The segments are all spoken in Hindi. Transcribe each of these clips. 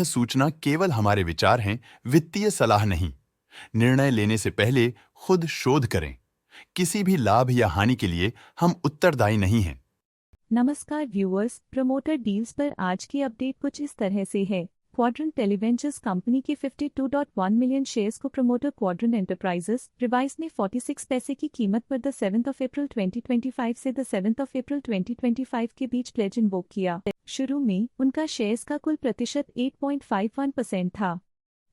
सूचना केवल हमारे विचार हैं, वित्तीय सलाह नहीं। निर्णय लेने से पहले खुद शोध करें। किसी भी लाभ या हानि के लिए हम उत्तरदायी नहीं हैं। नमस्कार व्यूअर्स, प्रमोटर डील्स पर आज की अपडेट कुछ इस तरह से है। क्वाड्रेंट टेलीवेंचर्स कंपनी के 52.1 मिलियन शेयर्स को प्रमोटर क्वाड्रेंट एंटरप्राइजेस रिवाइज ने 46 पैसे की कीमत पर द 7 अप्रैल 2025 से द 7 अप्रैल 2025 के बीच प्लेज इन्वोक किया। शुरू में उनका शेयर्स का कुल प्रतिशत 8.51% था।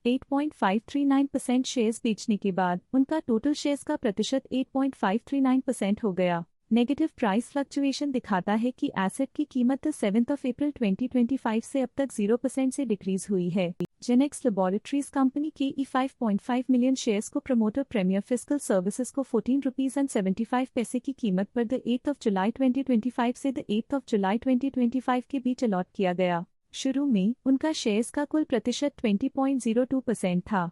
8.539% शेयर्स बेचने के बाद उनका टोटल शेयर्स का प्रतिशत 8.539% हो गया। नेगेटिव प्राइस फ्लक्चुएशन दिखाता है कि एसेट की कीमत 7 अप्रैल 2025 से अब तक 0% से डिक्रीज हुई है। जेनेक्स लेबोरेटरीज कंपनी के 5.5 मिलियन शेयर्स को प्रमोटर प्रीमियर फिस्कल सर्विसेज को 14 रुपीज एंड 75 पैसे की कीमत पर द 8 जुलाई 2025 से द 8 जुलाई 2025 के बीच अलॉट किया गया। शुरू में उनका शेयर्स का कुल प्रतिशत 20.02% था।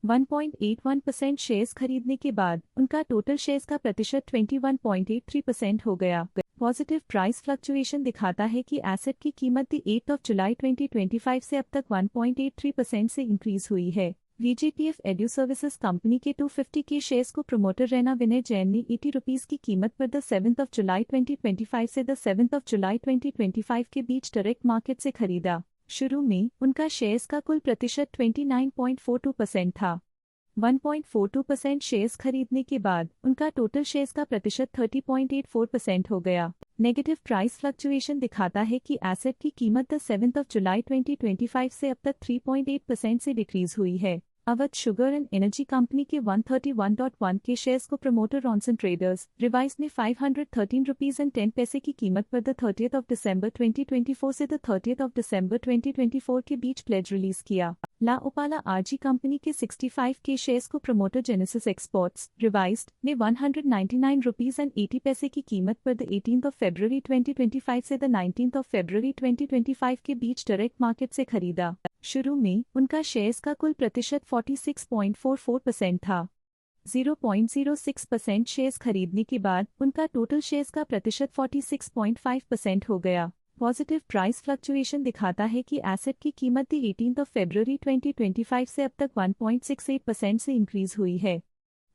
1.81% शेयर्स खरीदने के बाद उनका टोटल शेयर्स का प्रतिशत 21.83% हो गया। पॉजिटिव प्राइस फ्लक्चुएशन दिखाता है कि एसेट की कीमत 8 जुलाई 2025 से अब तक 1.83% से इंक्रीज हुई है। VGPF एड्यू सर्विसेज कंपनी के 250 के शेयर्स को प्रमोटर रैना विनय जैन ने 80 रुपीज की कीमत पर द 7 जुलाई 2025 से द 7 जुलाई 2025 के बीच डायरेक्ट मार्केट से खरीदा। शुरू में उनका शेयर्स का कुल प्रतिशत 29.42% था। 1.42% शेयर्स खरीदने के बाद उनका टोटल शेयर्स का प्रतिशत 30.84% हो गया। नेगेटिव प्राइस फ्लक्चुएशन दिखाता है कि एसेट की कीमत 7 जुलाई 2025 से अब तक 3.8% से डिक्रीज हुई है। Awadh sugar and energy company के 131.1 के शेयर्स को प्रमोटर रॉनसन ट्रेडर्स रिवाइज ने 513 रुपीज एंड 10 पैसे की कीमत पर द 30 दिसंबर 2024 से द 30 दिसंबर 2024 के बीच प्लेज रिलीज किया। ला ओपाला आरजी कंपनी के 65 के शेयर्स को प्रमोटर जेनेसिस एक्सपोर्ट्स रिवाइज्ड ने 199 रुपीज एंड 80 पैसे की कीमत पर द 18 फरवरी 2025 से द 19 फरवरी 2025 के बीच डायरेक्ट मार्केट से खरीदा। शुरू में उनका शेयर्स का कुल प्रतिशत 46.44% था। 0.06% शेयर्स खरीदने के बाद उनका टोटल शेयर्स का प्रतिशत 46.5% हो गया। पॉजिटिव प्राइस फ्लक्चुएशन दिखाता है कि एसेट की कीमत 18 फरवरी 2025 से अब तक 1.68% से इंक्रीज हुई है।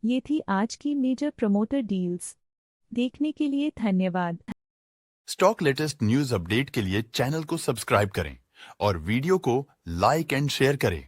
ये थी आज की मेजर प्रमोटर डील्स। देखने के लिए धन्यवाद। स्टॉक लेटेस्ट न्यूज अपडेट के लिए चैनल को सब्सक्राइब करें और वीडियो को लाइक एंड शेयर करें।